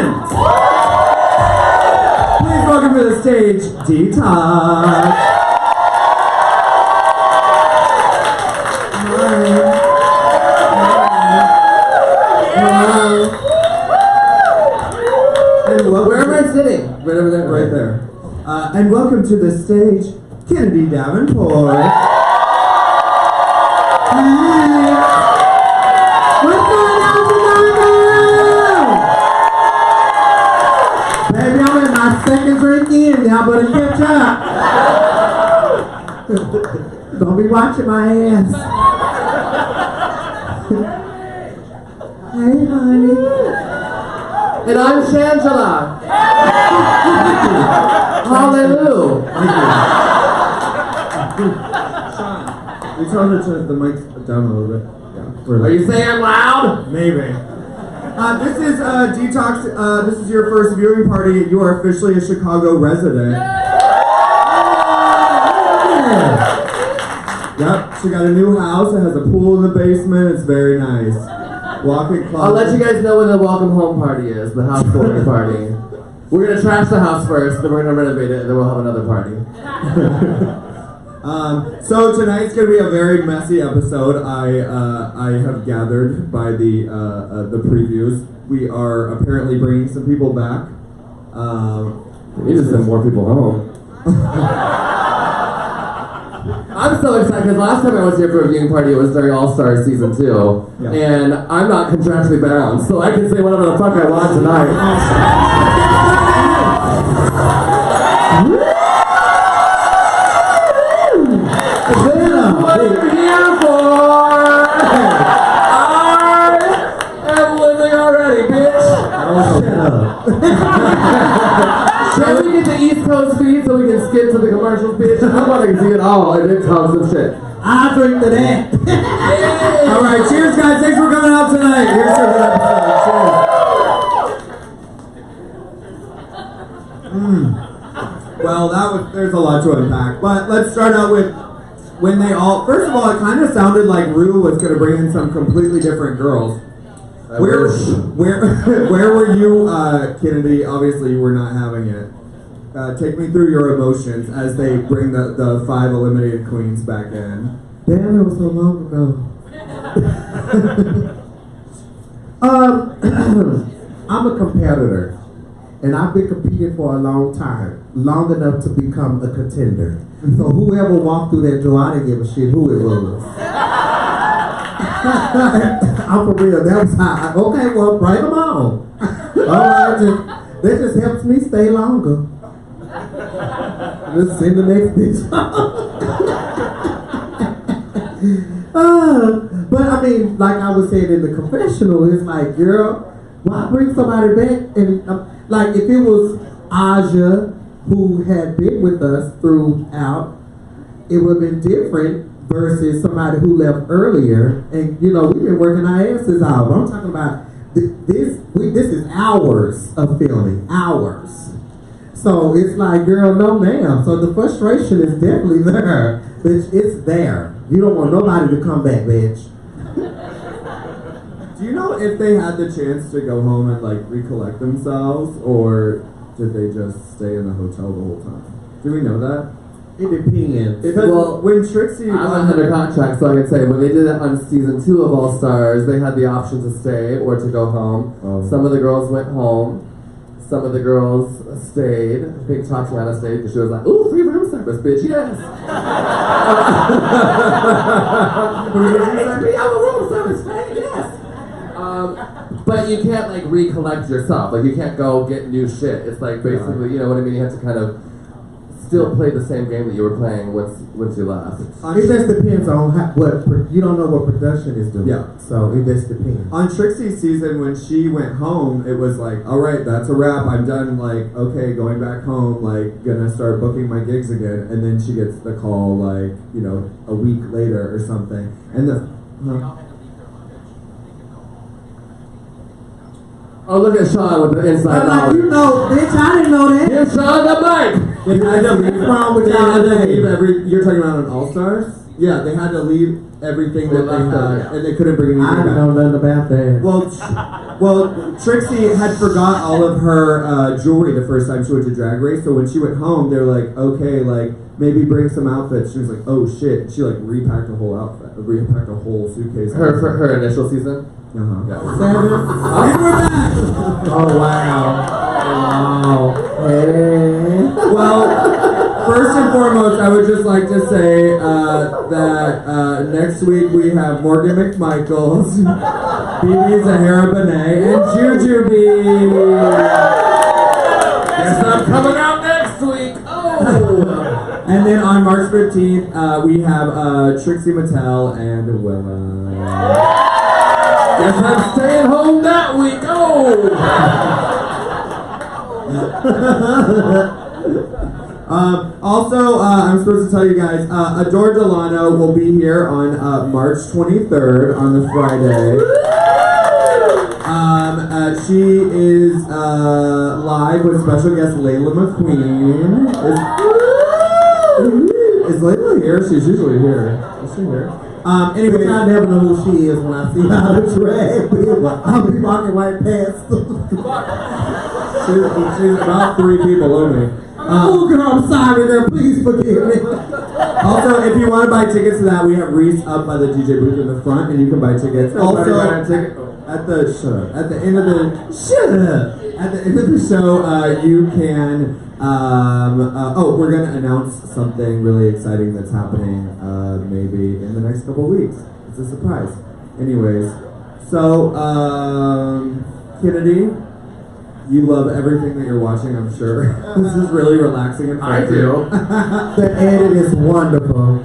friends. Please welcome to the stage, Detox. Where am I sitting? Right over there, right there. And welcome to the stage, Kennedy Davenport. Hey. What's going on tonight? Baby, I'm in my second drink in. Y'all better catch up. Don't be watching my ass. Hey, honey. And I'm Shangela. Hallelujah. We trying to turn the mic down a little bit. Yeah. Are you saying I'm loud? Maybe. This is Detox. This is your first viewing party. You are officially a Chicago resident. Yep. She got a new house. It has a pool in the basement. It's very nice. Walk-in closet. I'll let you guys know when the welcome home party is, the house warming party. We're gonna trash the house first, then we're gonna renovate it, and then we'll have another party. So tonight's gonna be a very messy episode. I have gathered by the previews. We are apparently bringing some people back. We need to send more people home. I'm so excited because last time I was here for a viewing party, it was during All-Stars Season 2. Yeah. And I'm not contractually bound, so I can say whatever the fuck I want tonight. What you're here for! I am living already, bitch! Oh, shut up. Can we get the East Coast feed so we can skip to the commercials, bitch? I want to see it all and then talk some shit. I'll drink to that. Alright, cheers guys. Thanks for coming out tonight. Here's to the episode. Cheers. Well, there's a lot to unpack. But let's start out with when they all, first of all, it kind of sounded like Ru was going to bring in some completely different girls. Where were you, Kennedy? Obviously, you were not having it. Take me through your emotions as they bring the 5 eliminated queens back in. Damn, it was so long ago. I'm a competitor, and I've been competing for a long time, long enough to become a contender. So whoever walked through that door, I didn't give a shit who it was. I'm for real. That was how. Okay, well, bring them on. All right, that just helps me stay longer. Let's send the next bitch. But I mean, like I was saying in the confessional, it's like, girl, why bring somebody back? And like, if it was Aja who had been with us throughout, it would have been different. Versus somebody who left earlier, and you know we've been working our asses out. But I'm talking about this is hours of filming, hours. So it's like, girl, no ma'am. So the frustration is definitely there, bitch. It's there. You don't want nobody to come back, bitch. Do you know if they had the chance to go home and like recollect themselves, or did they just stay in the hotel the whole time? Do we know that? It depends. Well, when Trixie... I'm under contract, so I can say, when they did it on Season 2 of All Stars, they had the option to stay or to go home. Oh. Some of the girls went home. Some of the girls stayed. I think Tatiana stayed because she was like, ooh, free room service, bitch, yes! Free room service, babe, yes! But you can't, like, recollect yourself. Like, you can't go get new shit. It's like, basically, you know what I mean? You have to kind of still play the same game that you were playing once you left. It just depends on you don't know what production is doing. Yeah. So it just depends. On Trixie's season, when she went home, it was like, all right, that's a wrap. I'm done. Like, okay, going back home. Like, gonna start booking my gigs again. And then she gets the call, like, you know, a week later or something. And the oh, look at Sean with the inside knowledge. You know, bitch, I didn't know that. Give Sean the mic! You're talking about an All Stars? Yeah, they had to leave everything that they had, and they couldn't bring anything I back. don't know nothing about that. Well, Trixie had forgot all of her jewelry the first time she went to Drag Race, so when she went home, they were like, okay, like, maybe bring some outfits. She was like, oh shit. She like repacked a whole outfit, repacked a whole suitcase. For her initial season? Uh-huh. Yeah. 7. And we're back! Oh wow. Wow. Hey. Well, first and foremost, I would just like to say that next week we have Morgan McMichaels, BB Zahara Benet, and Jujubee. Guess I'm coming out next week. Oh! And then on March 15th, we have Trixie Mattel and Willa. Guess I'm staying home that week. Oh! Also, I'm supposed to tell you guys, Adore Delano will be here on March 23rd on the Friday. She is live with special guest Layla McQueen. Is Layla here? She's usually here. Is she here? Anyway, I never know who she is when I see her out of drag. I'll be walking right past them. she's about 3 people only. Oh girl, I'm sorry girl, please forgive me. Also, if you want to buy tickets to that, we have Reese up by the DJ booth in the front, and you can buy tickets. Also, at the end of the show, you can. We're gonna announce something really exciting that's happening maybe in the next couple weeks. It's a surprise. Anyways, so Kennedy, you love everything that you're watching, I'm sure. This is really relaxing and fun. I do. The edit is wonderful.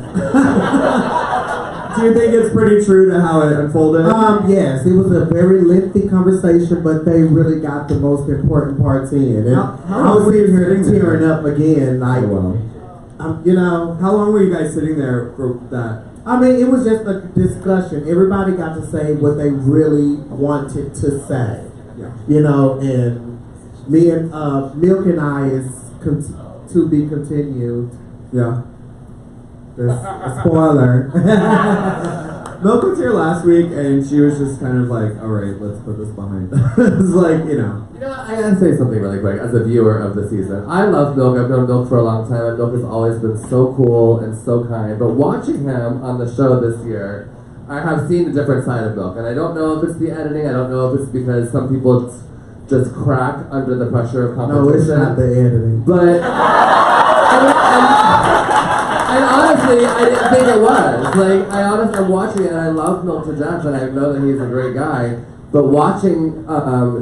Do you think it's pretty true to how it unfolded? Yes, it was a very lengthy conversation, but they really got the most important parts in. And How I was long were you sitting here sitting there? tearing up again, like, you know. How long were you guys sitting there for that? I mean, it was just a discussion. Everybody got to say what they really wanted to say. Yeah. You know, and me and Milk and I is to be continued. Yeah. There's a spoiler. Milk was here last week, and she was just kind of like, all right, let's put this behind us. It's like, you know. You know what, I gotta say something really quick as a viewer of the season. I love Milk. I've known Milk for a long time, and Milk has always been so cool and so kind. But watching him on the show this year, I have seen a different side of Milk. And I don't know if it's the editing, I don't know if it's because some people just crack under the pressure of competition. No, it's not the editing. But, and honestly, I didn't think it was. Like, I'm watching it and I love Milk to death and I know that he's a great guy. But watching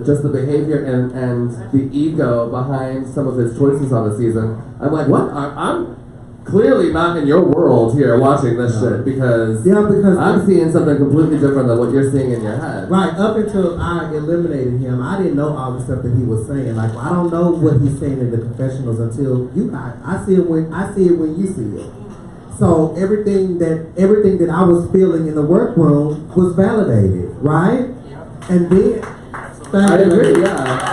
just the behavior and the ego behind some of his choices on the season, I'm like, what? I'm clearly not in your world here watching this shit because I'm seeing something completely different than what you're seeing in your head. Right, up until I eliminated him, I didn't know all the stuff that he was saying. Like, I don't know what he's saying in the confessionals until I see it when you see it. So everything that I was feeling in the workroom was validated, right? And then I agree, yeah.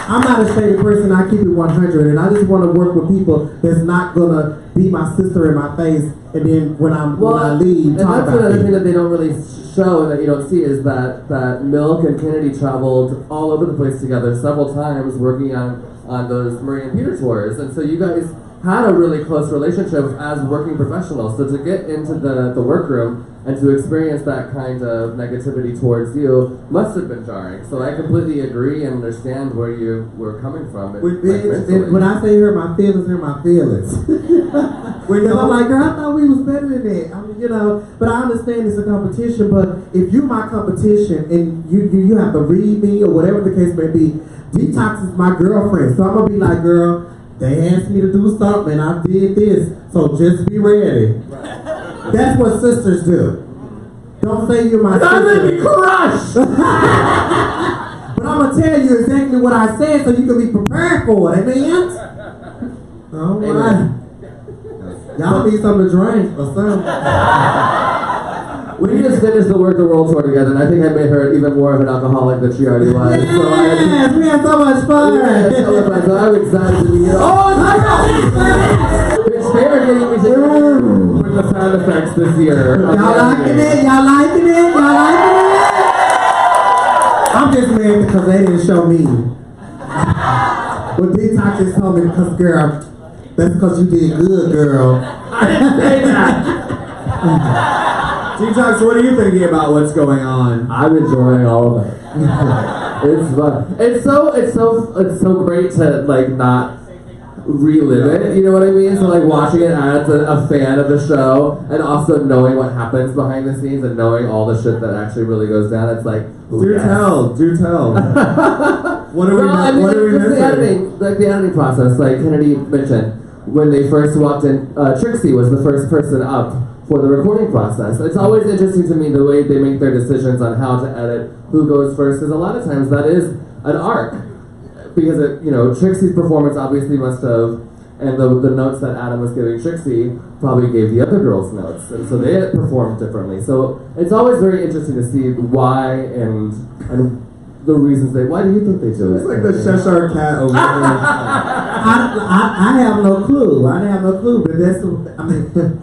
I'm not a shady person, I keep it 100, and I just want to work with people that's not gonna be my sister in my face, and then when I leave, and talk that's about another it. thing that they don't really show and that you don't see is that Milk and Kennedy traveled all over the place together several times working on those Marie and Peter tours, and so you guys had a really close relationship as working professionals. So to get into the workroom and to experience that kind of negativity towards you must have been jarring. So I completely agree and understand where you were coming from. When I say hurt my feelings, hurt my feelings. Because I'm like, girl, I thought we was better than that. I mean, you know, but I understand it's a competition. But if you're my competition and you have to read me or whatever the case may be, Detox is my girlfriend. So I'm gonna be like, girl, they asked me to do something and I did this. So just be ready. That's what sisters do. Don't say you're my sister. That made me crush! But I'm going to tell you exactly what I said so you can be prepared for it. Amen? All right. Y'all need something to drink or something. We just finished the Work the World tour together, and I think I made her even more of an alcoholic than she already was. Yes, we had so much fun. So I'm excited to be here. Oh, no! It's fair getting me to the sound effects this year. Y'all liking it? Y'all liking it? Y'all liking it? I'm just mad because they didn't show me. Well, Detox just told me because, girl, that's because you did good, girl. I didn't say that. Detox, what are you thinking about what's going on? I'm enjoying all of it. It's fun. It's so great to like not relive it. You know what I mean? So like watching it as a fan of the show, and also knowing what happens behind the scenes, and knowing all the shit that actually really goes down. It's like Do tell. What are we? I mean, what are we just the missing? editing, like the editing process. Like Kennedy mentioned, when they first walked in, Trixie was the first person up for the recording process. It's always interesting to me the way they make their decisions on how to edit, who goes first, because a lot of times that is an arc. Because Trixie's performance obviously must have, and the notes that Adam was giving Trixie probably gave the other girls notes, and so they performed differently. So it's always very interesting to see why and the reasons why do you think they do it? It's like the Cheshire Cat over there. I have no clue. I have no clue. But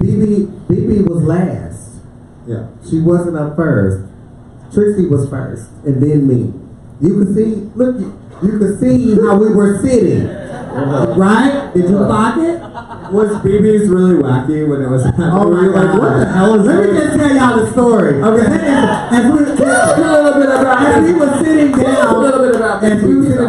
BB was last. Yeah. She wasn't up first. Trixie was first, and then me. You could see. Look, you could see how we were sitting. Right? Did you clock it? Was BB's really wacky when it was happening? Oh my God. Like, what the hell is Let me this? just tell y'all the story. Okay. As we were sitting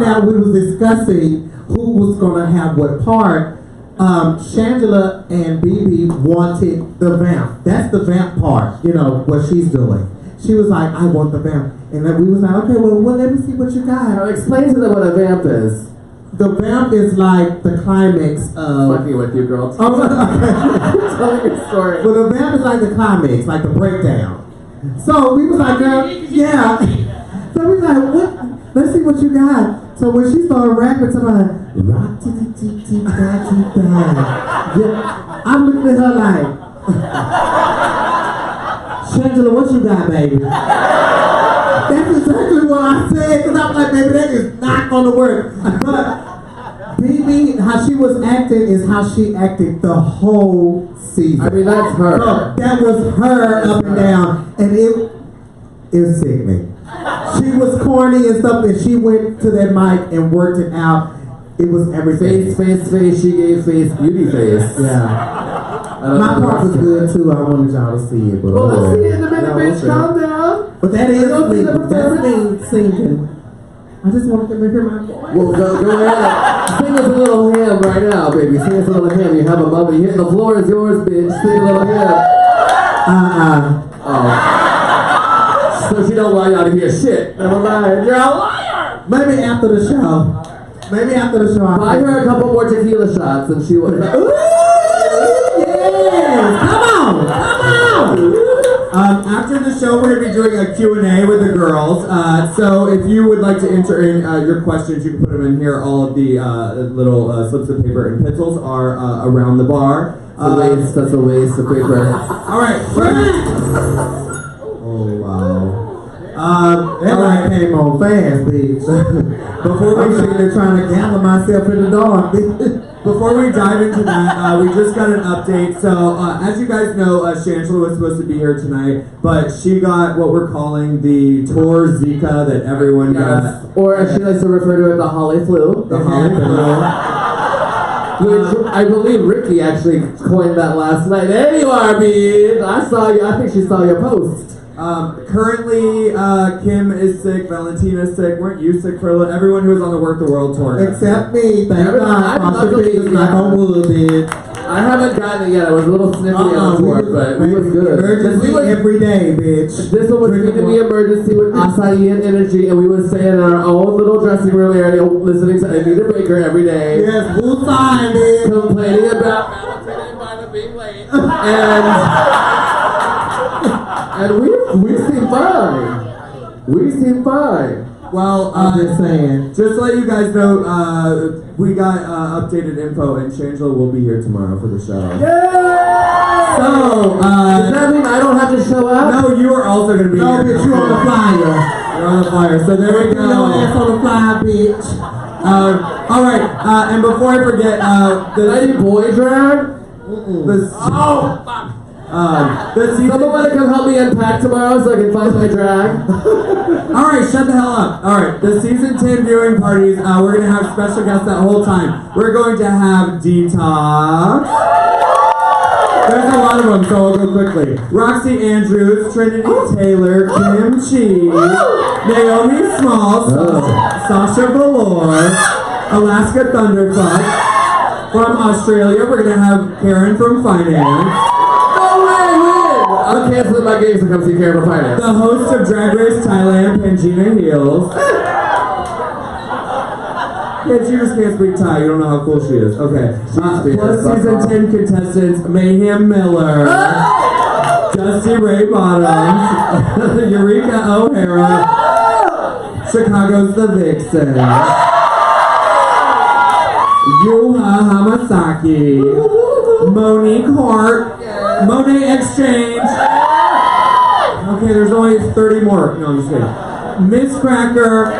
down, we was discussing who was going to have what part. Shangela and BB wanted the vamp. That's the vamp part, what she's doing. She was like, I want the vamp. And then we was like, okay, well, let me see what you got. Now explain to them what a vamp is. The vamp is like the climax of... Fucking with you, girl. Oh, okay. Tell me your story. Well, the vamp is like the climax, like the breakdown. So we was like, girl, yeah. So we was like, what? Let's see what you got. So when she started rapping, somebody, rock to the yeah. I'm looking at her like, Shangela, what you got, baby? That's exactly what I said, because I'm like, baby, that is not going to work. But BB, how she was acting is how she acted the whole season. I mean, that's her. So that was her up and down, and it was sickening. She was corny and stuff, and she went to that mic and worked it out. It was everything. Face. She gave face, beauty face. Yeah. My part was good too. I wanted y'all to see it, but well, let's see it in a minute, bitch. Calm down. But that is me. That's me singing. I just want them to hear my voice. Well, go ahead. Sing us a little hymn right now, baby. Sing us a little hymn. You have a moment. The floor is yours, bitch. Sing a little hymn. Oh. So she don't want y'all to hear shit. Never mind. You're a liar. Maybe after the show. Buy her a couple more tequila shots and she would. Ooh, yes. Come on. After the show, we're going to be doing a Q&A with the girls. So if you would like to enter in your questions, you can put them in here. All of the little slips of paper and pencils are around the bar. That's a waste of paper. All right. Oh, wow. That light came on fast, bitch. Before we sitting there trying to gather myself in the dark. Before we dive into that, we just got an update. So, as you guys know, Shangela was supposed to be here tonight, but she got what we're calling the Tor Zika that everyone got. Or as she likes to refer to it, the Holly flu. The Holly flu. Which I believe Ricky actually coined that last night. There you are, bitch. I saw you. I think she saw your post. Currently, Kim is sick, Valentina's sick. Weren't you sick for a little? Everyone who was on the Work the World tour. Except me, thank God. My fingers like on wood, bitch. I haven't gotten it yet. I was a little sniffy on the tour, but we was good. Emergency every day, bitch. This one was going to be emergency with acai and energy, and we would stay in our own little dressing room area listening to Anita Baker every day. Yes, full time, bitch. Complaining about Valentina and Vina being late. And we seem fine. We seem fine. Well, I'm just saying. Just to let you guys know, we got updated info, and Shangela will be here tomorrow for the show. Yay! So, does that mean I don't have to show up? No, you are also going to be here. No, bitch, you on the flyer. You're on the flyer. So there we go. Your ass on the flyer, bitch. All right, and before I forget, the boy drag. Oh, fuck. The season. Someone want to come help me unpack tomorrow so I can find my drag? All right, shut the hell up. All right, the season 10 viewing parties. We're gonna have special guests that whole time. We're going to have Detox. There's a lot of them, so I'll go quickly. Roxy Andrews, Trinity Taylor, Kim Chi, Naomi Smalls, Sasha Velour, Alaska Thunderfuck. From Australia, we're gonna have Karen from Finance. I'm canceling my games to come see Karen from Finance. The host of Drag Race Thailand, Pangina Heels. Yeah, she just can't speak Thai. You don't know how cool she is. Okay. Plus season 10 contestants, Mayhem Miller, Dusty Ray Bottoms, Eureka O'Hara, Chicago's The Vixen, Yuha Hamasaki, Monique Hart, Monet Exchange. Okay, there's only 30 more. No, I'm just kidding. Miss Cracker,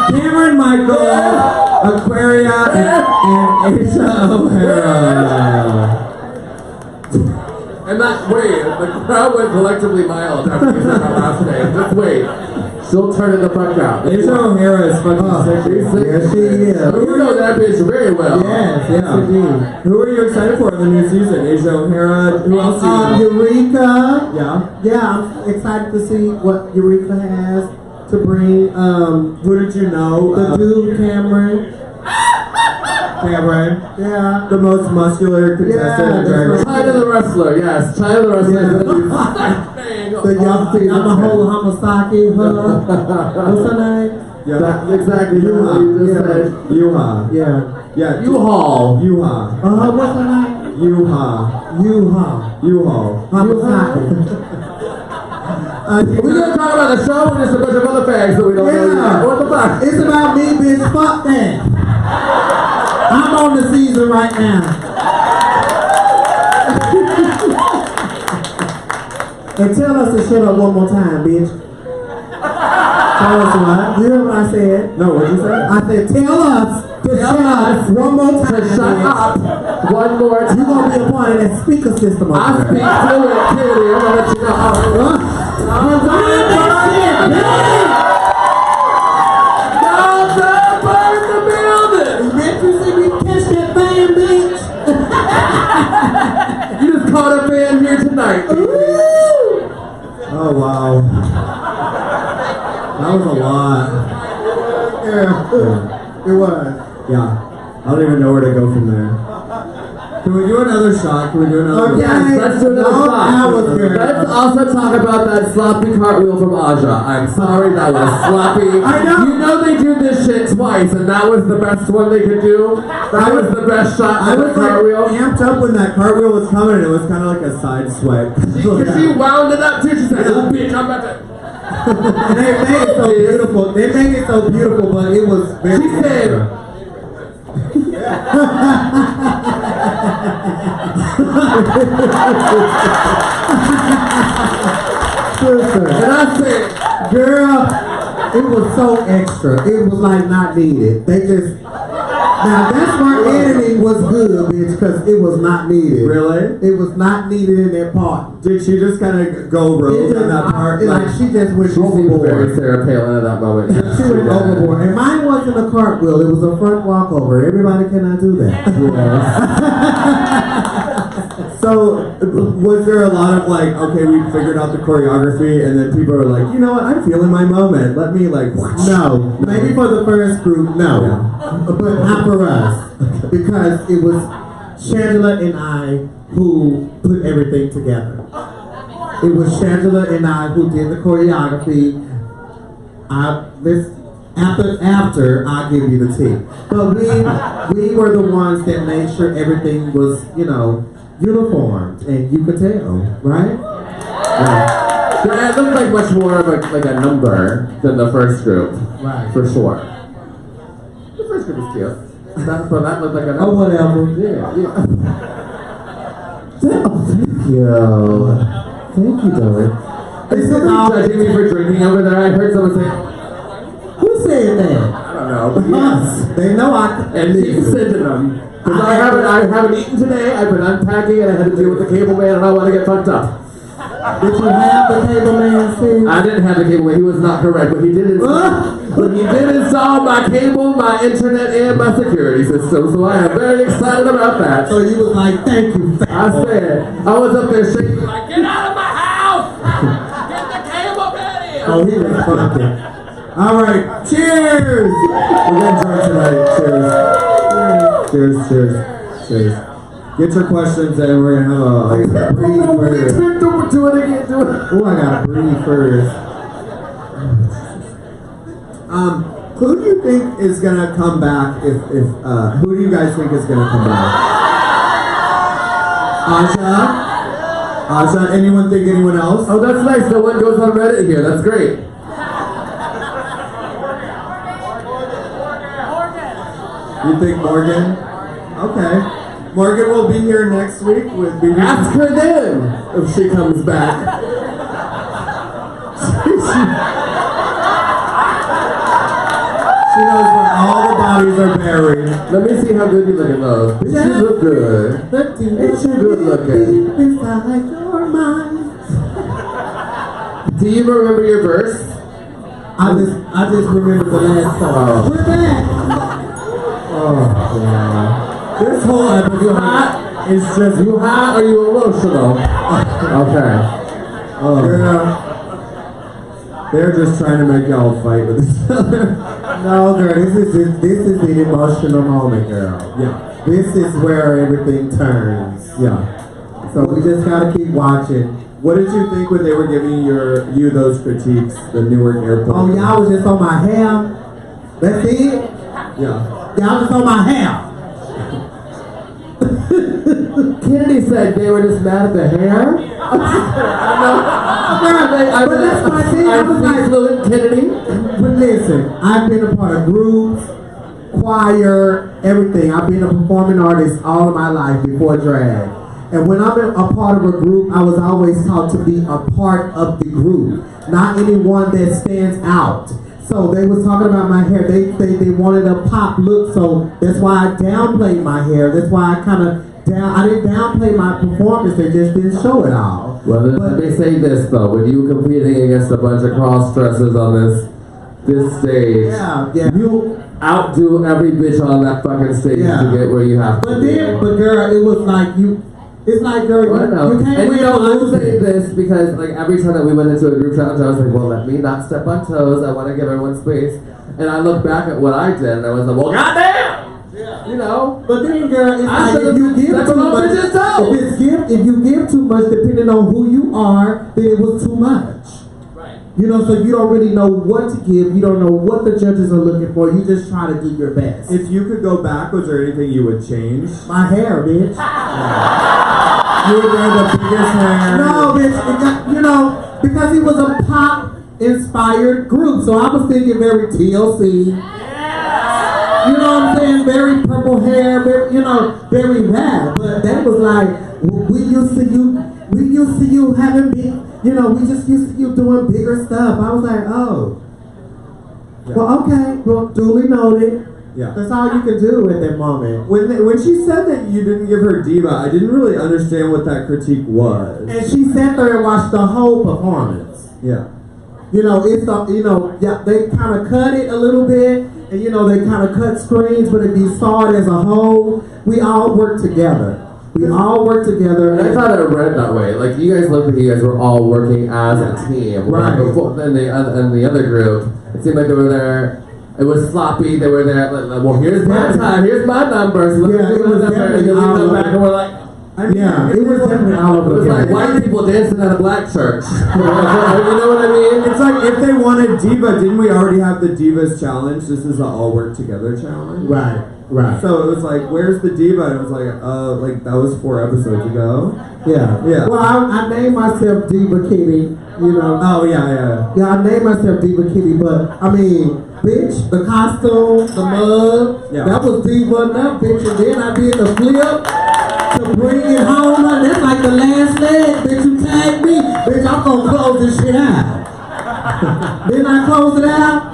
Cameron Michael, Aquaria, and Asia O'Hara. And that, wait, the crowd went collectively mild after you said my last name. Just wait. She'll turn it the fuck out. Asia O'Hara is fucking sexy. Yes, she is. You know that bitch very well. Yes, indeed. Who are you excited for in the new season? Asia O'Hara. Who else? Eureka. Yeah. Yeah, I'm excited to see what Eureka has to bring. Who did you know? The dude Cameron. Cameron. Yeah. The most muscular contestant in Drag Race. China the wrestler, yes. China the wrestler. The young thing. I'm a whole Hamasaki. What's her name? Yeah. That's exactly what you just said. Yuha. Yeah. Yeah. U-Haul. Yuha. What's her name? Yuha. U-Haul. Hamasaki. We're gonna talk about the show and just a bunch of other facts that we don't know. Yeah. What the fuck? It's about me, bitch. Fuck that. I'm on the season right now. And tell us to shut up one more time, bitch. Tell us what? You heard what I said? No, what'd you say? I said, tell us to shut up one more time. To shut bitch. up one more time. You're gonna be a part of that speaker system over I there. speak fluent, clearly. I'm gonna let you know. You just caught a man here tonight. Oh, wow. That was a lot. Yeah, it was. Yeah. I don't even know where to go from there. Can we do another shot? Can we do another Okay. Yes, let's do another No, shot. that was good. Let's also talk about that sloppy cartwheel from Aja. I'm sorry, that was sloppy. I know. You know they do this shit twice, and that was the best one they could do. That was the best shot I of the was like cartwheel. amped up when that cartwheel was coming, and it was kind of like a side swipe. She wound it up too. She said, "Oh, bitch, I'm about to." And they made it so beautiful. They made it so beautiful, but it was very. She said, and I said, Girl, it was so extra. It was like not needed. They just now that's where editing was good, bitch, because it was not needed. Really? It was not needed in that part. Did she just kind of go rogue on that part? Like she just went she seemed very overboard. Sarah Palin at that moment. She went overboard. And mine wasn't a cartwheel, it was a front walkover. Everybody cannot do that. So, was there a lot of like, okay, we figured out the choreography, and then people are like, you know what, I'm feeling my moment. Let me like. No, maybe for the first group, no, but not for us, because it was Shangela and I who put everything together. It was Shangela and I who did the choreography. After I give you the tea, but we were the ones that made sure everything was, uniformed, and you could tell, right? Yeah, it looked like much more of a number than the first group. Right. For sure. The first group was cute. That looked like a number. Oh, whatever. Yeah. Thank you, darling. Is somebody judging me for drinking over there? I heard someone say, Who said that? I don't know. But Us. They know I. and keep sending them. I Because I haven't eaten today. I've been unpacking and I had to deal with the cable man and I want to get fucked up. Did you have the cable man, Steve? I didn't have the cable man. He was not correct, but he did install my cable, my internet, and my security system. So I am very excited about that. So you was like, thank you, fat I boy. said, I was up there shaking like, get out of my house! Get the cable ready! Oh, he was fucking. All right, cheers! We're getting drunk tonight. Cheers. Get your questions in. We're gonna have a breathe first. Do it again. Oh, I gotta breathe first. Who do you think is gonna come back? Who do you guys think is gonna come back? Asha. Anyone think anyone else? Oh, that's nice. No one goes on Reddit here. That's great. You think Morgan? Okay. Morgan will be here next week with BB. Ask her then if she comes back. She knows where all the bodies are buried. Let me see how good you look in those. She look good. Ain't she good looking? Inside your mind. Do you remember your verse? I just remember the last song. Oh. We're back. Oh, wow. This whole episode is just You high or you emotional? Okay. Oh. They're just trying to make y'all fight with each other. No, girl, this is the emotional moment, girl. Yeah. This is where everything turns. Yeah. So we just gotta keep watching. What did you think when they were giving you those critiques, the Newark airport? Oh, y'all was just on my hair. That's it? Yeah. Y'all was on my hair. Kennedy said they were just mad at the hair. But that's my thing. I was like, fluent Kennedy. but listen, I've been a part of groups, choir, everything. I've been a performing artist all of my life before drag. And when I'm a part of a group, I was always taught to be a part of the group, not anyone that stands out. So they was talking about my hair. They wanted a pop look, so that's why I downplayed my hair. That's why I didn't downplay my performance. They just didn't show it all. Well, let me say this though: when you competing against a bunch of cross dressers on this stage, Yeah. you outdo every bitch on that fucking stage Yeah. to get where you have to. But girl, it was like you. It's like, girl, I know. you can't And win you know, for I'm losing. saying this because like every time that we went into a group challenge, I was like, well, let me not step on toes. I want to give everyone space. And I look back at what I did, and I was like, well, goddamn. You know. But then, girl, it's I like if you give stepped too on much, bitches' toes. if you give too much, depending on who you are, then it was too much. Right. You know, so you don't really know what to give. You don't know what the judges are looking for. You just try to do your best. If you could go back, was there anything you would change? My hair, bitch. You would wear the biggest hair. No, bitch. Because it was a pop-inspired group, so I was thinking very TLC. You know what I'm saying? Very purple hair, very rap. But that was like, we used to you having big, we just used to you doing bigger stuff. I was like, oh. Yeah. Well, okay. Well, duly noted. Yeah. That's all you can do at that moment. When she said that you didn't give her diva, I didn't really understand what that critique was. And she sat there and watched the whole performance. Yeah. They kind of cut it a little bit, and they kind of cut screens, but if you saw it as a whole, we all worked together. And I thought it read that way. Like you guys looked like you guys were all working as a team. Right. And the other group, it seemed like they were there. It was sloppy. They were there. Like, well, here's my time. Here's my numbers. Yeah, it was and then we definitely come back and we're like, it was definitely all it over was the like place. white people dancing at a black church. You know what I mean? It's like if they wanted diva, didn't we already have the divas challenge? This is the all work together challenge. Right. So it was like, where's the diva? And it was like that was 4 episodes ago. Yeah. Well, I named myself Diva Kitty. Oh yeah. Yeah, I named myself Diva Kitty, but I mean, bitch, the costume, the mug, that was diva enough, bitch. And then I did the flip to bring it home. And that's like the last leg, bitch. You tagged me, bitch. I'm gonna close this shit out. Didn't I close it out?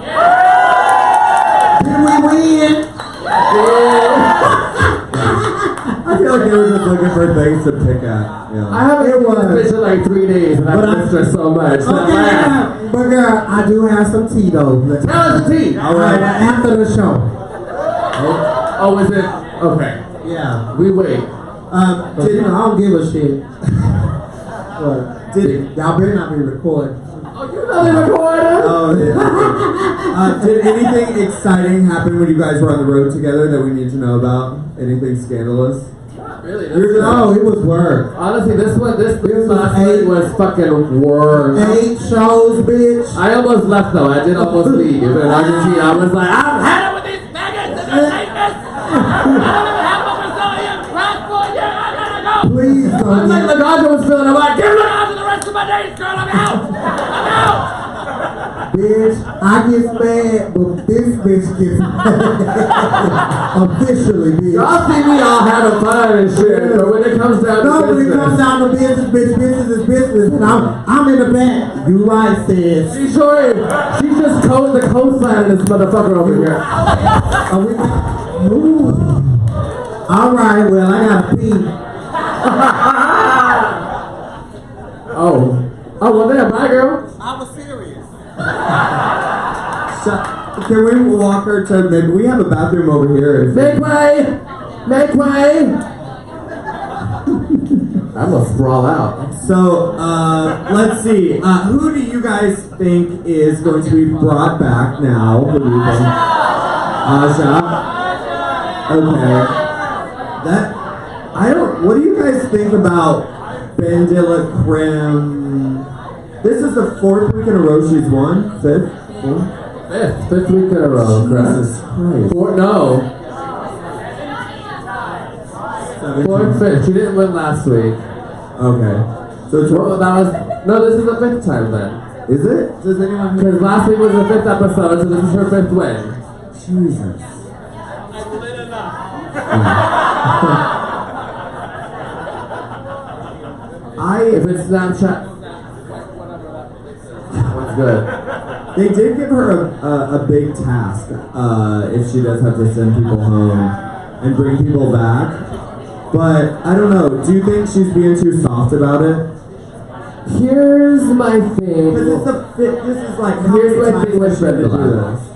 Did we win? like they were just looking for things to pick at. Yeah. I haven't seen this bitch in like 3 days, and I've missed her so much. Okay, but girl, I do have some tea though. Tell us the tea. All right, after the show. Oh, is it? Okay. Yeah. We wait. I don't give a shit. Y'all better not be recording. Oh, you know they recorded? Oh, yeah. Did anything exciting happen when you guys were on the road together that we need to know about? Anything scandalous? Not really. No, it was work. Honestly, this last night was fucking work. 8 shows, bitch. I almost left though. I did almost leave. In Argentina, I was like, I'm had it with these faggots and their lateness. I don't even have a Brazilian passport yet. I gotta go. Please don't. I'm like Lagarde was feeling. I'm like, give Lagarde the rest of my days, girl. I'm out. I'm out. Bitch, I get mad, but this bitch gets mad. Officially, bitch. Y'all see me all having fun and shit, but when it comes down to when business, it comes down to business, bitch, business is business, and I'm in the back. You right, sis. she sure is. She just the coastline of this motherfucker over here. Ooh. All right, well, I gotta pee. Oh, well, there, bye, girl. I was serious. Can we walk her to maybe we have a bathroom over here? Make way! Make way! I'm gonna sprawl out. So let's see. Who do you guys think is going to be brought back now? Who do you think? Asha. Okay. What do you guys think about Ben de la Creme? This is the 4th week in a row she's won. 5th? 4th? Fifth week in a row. Jesus Christ. No. 17. 4th, 5th. She didn't win last week. Okay. So this is the 5th time then. is it? Does anyone? Because last week was the 5th episode, so this is her 5th win. Jesus. If it's Snapchat, what's good? They did give her a big task if she does have to send people home and bring people back. But I don't know. Do you think she's being too soft about it? Here's my thing. Because this is like how Here's many my times thing with has she had to do Bendela. this?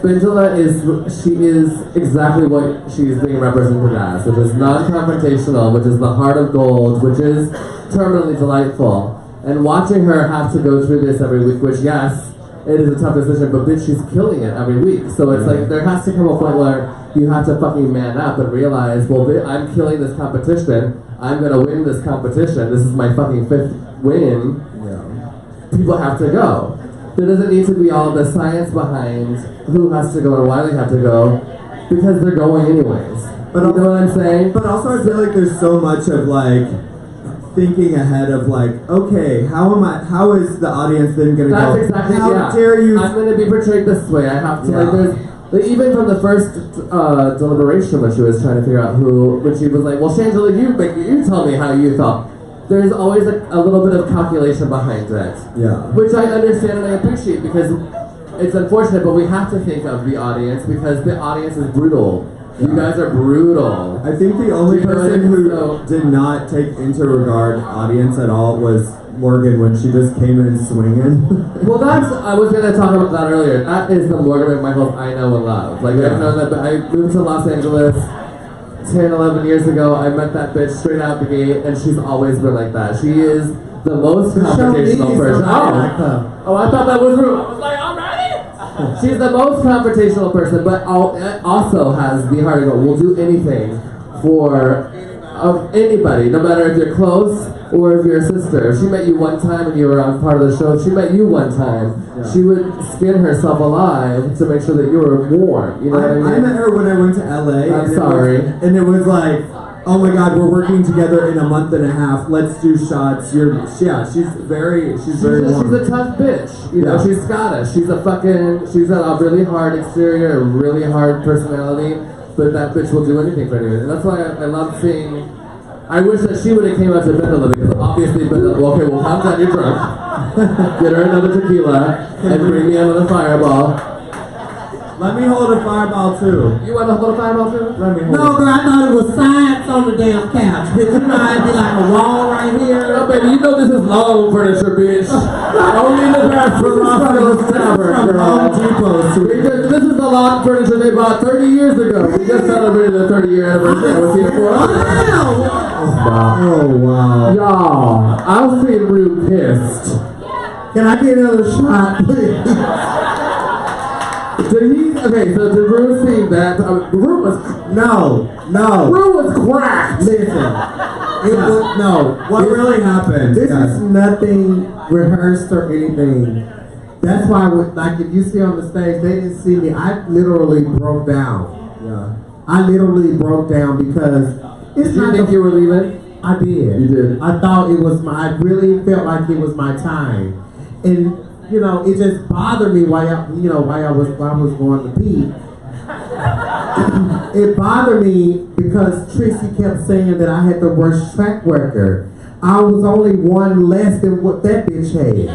Bendela is exactly what she's being represented as, which is non-confrontational, which is the heart of gold, which is terminally delightful. And watching her have to go through this every week, which yes, it is a tough decision, but bitch, she's killing it every week. So it's like there has to come a point where you have to fucking man up and realize, well, I'm killing this competition. I'm gonna win this competition. This is my fucking 5th win. Yeah. People have to go. There doesn't need to be all the science behind who has to go and why they have to go, because they're going anyways. But you know what I'm saying? But also I feel like there's so much of like thinking ahead of like, okay, how is the audience then gonna That's go? exactly, How yeah. dare you? I'm gonna be portrayed this way. I have to, Yeah. like, even from the first deliberation when she was trying to figure out when she was like, well, Shangela, you tell me how you felt. There's always a little bit of calculation behind it. Yeah. Which I understand and I appreciate because it's unfortunate, but we have to think of the audience because the audience is brutal. You guys are brutal. I think the only You know what I person mean? who So- did not take into regard audience at all was Morgan when she just came in swinging. Well, I was going to talk about that earlier. That is the Morgan McMichael I know and love. Like, I've known that, but I moved to Los Angeles 10, 11 years ago. I met that bitch straight out the gate, and she's always been like that. She is the most confrontational person. Oh, I thought that was rude. I was like, already? She's the most confrontational person, but also has the heart to go, we'll do anything for anybody, no matter if you're close or if you're a sister. If she met you one time and you were on part of the show, if she met you one time, she would skin herself alive to make sure that you were warm. You know what I mean? I met her when I went to LA. I'm sorry. And it was like, oh my God, we're working together in a month and a half. Let's do shots. She's very warm. She's a tough bitch. You know, she's Scottish. She's got a really hard exterior, a really hard personality, but that bitch will do anything for anyone. And that's why I love seeing. I wish that she would have came out to Bendela because obviously Bendela, okay, well, calm down, you're drunk. Get her another tequila and bring me another fireball. Let me hold a fireball too. You want to hold a fireball too? Let me hold No, girl, I thought it was science on the damn couch. Bitch, you know I'd be like a wall right here. No, baby, you know this is long furniture, bitch. Only the best from Roscoe's Tavern, From girl. Home Depot, sweetie. Because this is the long furniture they bought 30 years ago. We just celebrated the 30-year anniversary. I was here for Oh, wow. Y'all, I've seen Rue pissed. Can I get another shot, please? Okay, so did Rue see that? Rue was No. Rue was cracked. Listen. It was, no. What really happened? This is nothing rehearsed or anything. That's why, like, if you see on the stage, they didn't see me. I literally broke down. Yeah. I literally broke down because it's Did you not think the, you were leaving? I did. You did. I thought it was my. I really felt like it was my time, and you know, it just bothered me why I was going to pee. It bothered me because Tracy kept saying that I had the worst track record. I was only one less than what that bitch had.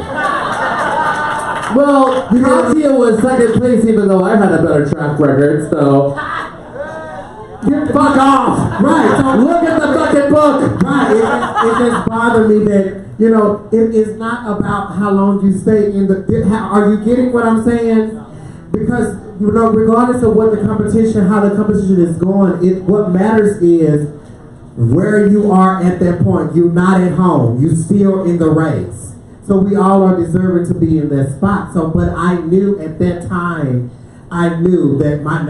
Well, Katya was second place even though I had a better track record, so fuck off! Right, so Look at the fucking book! right, it just bothered me that, you know, it is not about how long you stay in the, are you getting what I'm saying? Because, you know, regardless of what the competition, how the competition is going, what matters is where you are at that point. You're not at home. You're still in the race. So we all are deserving to be in that spot. So, but I knew at that time, I knew that my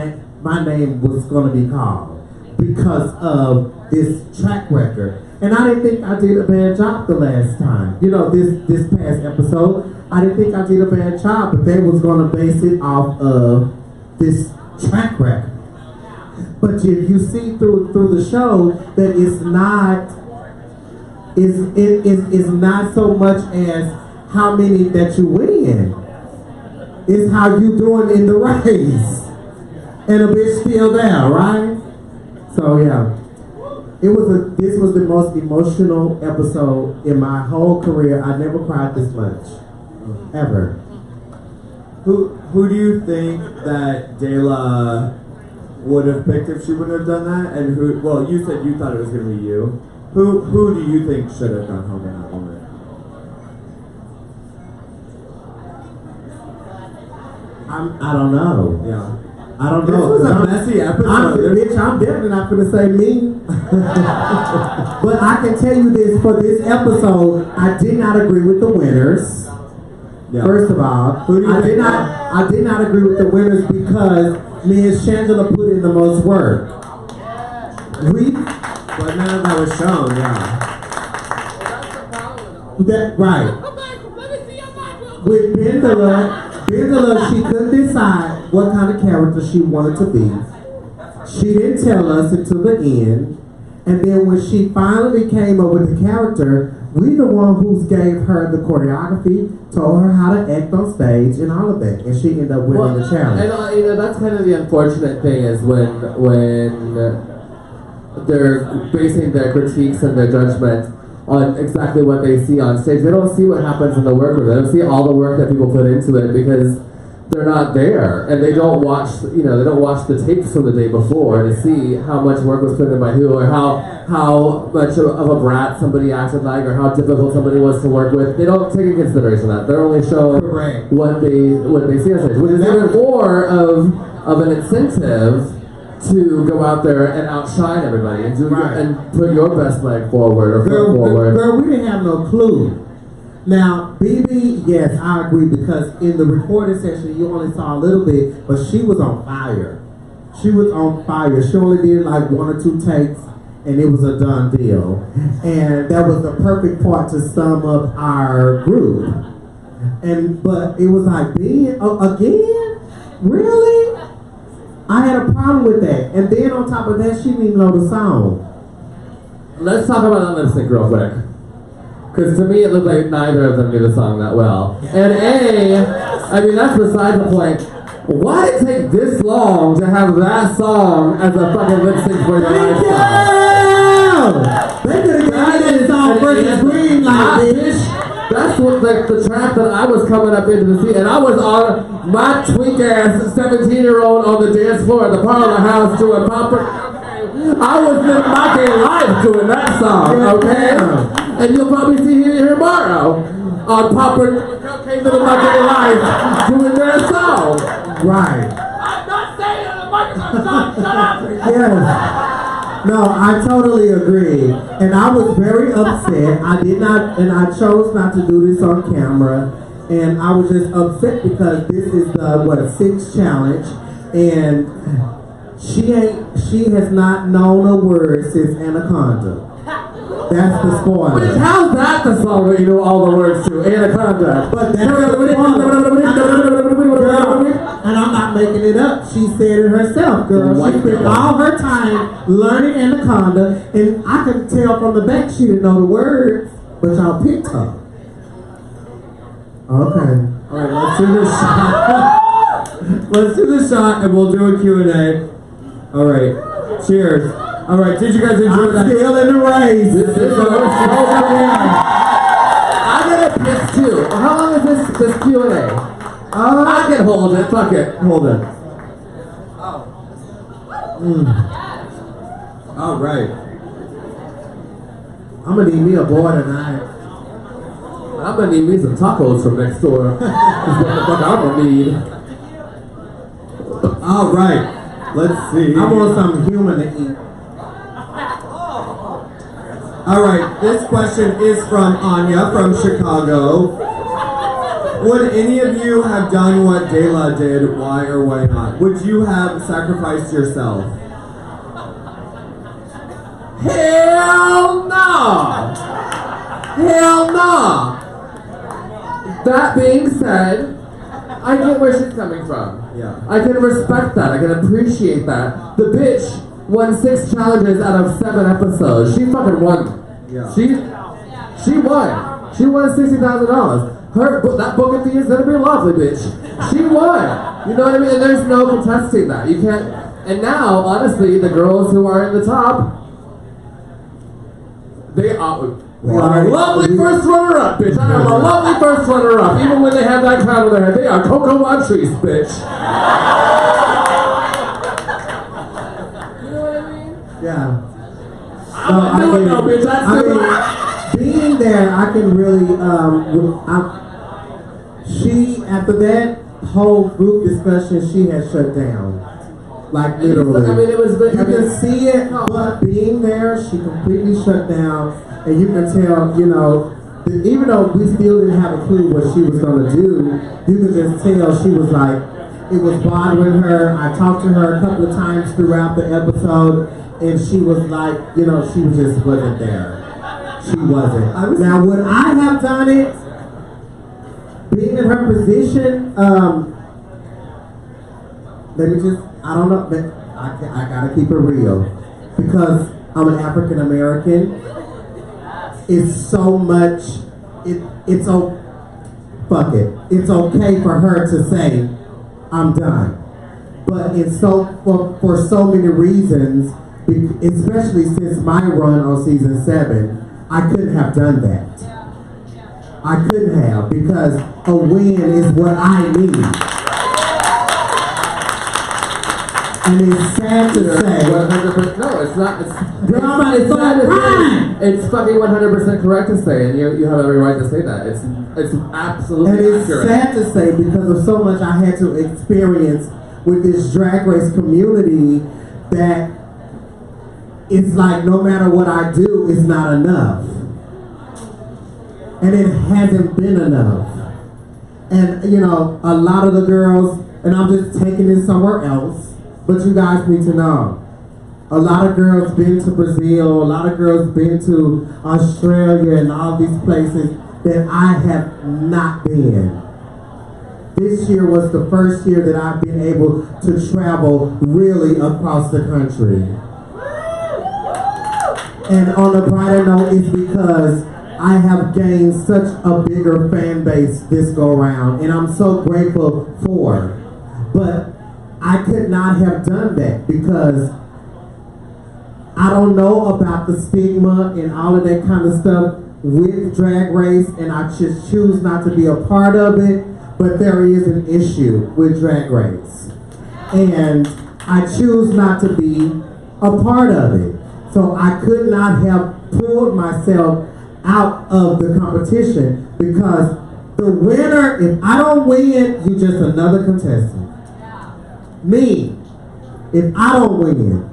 name was going to be called because of this track record. And I didn't think I did a bad job the last time. You know, this past episode, I didn't think I did a bad job, but they was going to base it off of this track record. But if you see through the show that it's not so much as how many that you win. It's how you doing in the race. And a bitch still there, right? So yeah. This was the most emotional episode in my whole career. I never cried this much. Ever. Who do you think that Dayla would have picked if she wouldn't have done that? And who? Well, you said you thought it was going to be you. Who do you think should have gone home in that moment? I don't know. Yeah. I don't This know. was a messy episode. I'm definitely not going to say me. But I can tell you this, for this episode, I did not agree with the winners. Yeah. First of all, Who do you I think did not agree with the winners because me and Shangela put in the most work. But none of that was shown, yeah. Right. With Bendela, she couldn't decide what kind of character she wanted to be. She didn't tell us until the end. And then when she finally came up with the character, we the one who gave her the choreography, told her how to act on stage and all of that. And she ended up winning the challenge. And that's kind of the unfortunate thing is when they're basing their critiques and their judgment on exactly what they see on stage. They don't see what happens in the workroom. They don't see all the work that people put into it because they're not there, and they don't watch. They don't watch the tapes from the day before to see how much work was put in by who, or how much of a brat somebody acted like, or how difficult somebody was to work with. They don't take into consideration that. They're only shown what they see on stage, which is even more of an incentive to go out there and outshine everybody and and put your best leg forward or foot forward. Girl, we didn't have no clue. Now, BB, yes, I agree, because in the recording session, you only saw a little bit, but she was on fire. She was on fire. She only did like 1 or 2 takes, and it was a done deal. And that was the perfect part to sum up our group. But it was like, again? Really? I had a problem with that. And then on top of that, she didn't even know the song. Let's talk about that lip sync real quick. Because to me, it looked like neither of them knew the song that well. And that's beside the point. Why did it take this long to have that song as a fucking lip sync for your life song? They could have gotten this song versus Green like this. That's what the track that I was coming up into the scene, and I was on my twink ass 17-year-old on the dance floor at the parlor house doing proper. I was living my gay life doing that song, okay? And you'll probably see here tomorrow on Popper Cocaine Living My Gay Life doing their song. Right. I'm not saying the microphone stop, shut up! Yes. No, I totally agree. And I was very upset. I did not, and I chose not to do this on camera. And I was just upset because this is the, 6th challenge. And she has not known a word since Anaconda. That's the spoiler. Bitch, how's that the song that you know all the words to? Anaconda. But that's the spoiler. And I'm not making it up. She said it herself, girl. She spent all her time learning Anaconda, and I could tell from the back she didn't know the words, but y'all picked her. Okay. All right, let's do this shot. Let's do this shot, and we'll do a Q&A. All right. Cheers. All right. Did you guys enjoy that? Still in the race. This is I gotta piss too. How long is this Q&A? I can hold it. Fuck it. Hold it. All right. I'm gonna need me a boy tonight. I'm gonna need me some tacos from next door. That's what the fuck I'm gonna need. All right. Let's see. I want something human to eat. All right. This question is from Anya from Chicago. Would any of you have done what Dela did? Why or why not? Would you have sacrificed yourself? Hell no! Hell no! That being said, I get where she's coming from. Yeah. I can respect that. I can appreciate that. The bitch won 6 challenges out of 7 episodes. She fucking won. Yeah. She won. She won $60,000. That book at the is gonna be lovely, bitch. She won. You know what I mean? And there's no contesting that. You can't. And now, honestly, the girls who are in the top, they are a lovely first runner-up, bitch. I am a lovely first runner-up. Even when they have that crown on their head, they are cocoa nut trees, bitch. You know what I mean? Yeah. I'm not doing no, bitch. That's being there, I can really, she, after that whole group discussion, she had shut down. Like, literally. I mean, it was... You can see it, but being there, she completely shut down. And you can tell, you know, that even though we still didn't have a clue what she was going to do, you could just tell she was like, it was bothering her. I talked to her a couple of times throughout the episode, and she was like, you know, she just wasn't there. She wasn't. Now, would I have done it? Being in her position, let me just, I don't know, but I gotta keep it real. Because I'm an African American, it's so much, it's fuck it. It's okay for her to say, I'm done. But it's for so many reasons, especially since my run on season 7, I couldn't have done that. I couldn't have, because a win is what I need. And it's sad to say. 100%. No, it's not. It's sad to say. It's fucking 100% correct to say, and you have every right to say that. It's absolutely and accurate. And it's sad to say because of so much I had to experience with this drag race community that it's like no matter what I do, it's not enough. And it hasn't been enough. And, you know, a lot of the girls, and I'm just taking this somewhere else, but you guys need to know. A lot of girls been to Brazil, a lot of girls been to Australia and all these places that I have not been. This year was the first year that I've been able to travel really across the country. And on a brighter note, it's because I have gained such a bigger fan base this go around, and I'm so grateful for. But I could not have done that because I don't know about the stigma and all of that kind of stuff. with Drag Race, and I just choose not to be a part of it. But there is an issue with Drag Race, and I choose not to be a part of it. So I could not have pulled myself out of the competition because the winner, if I don't win, you're just another contestant. Me, if I don't win,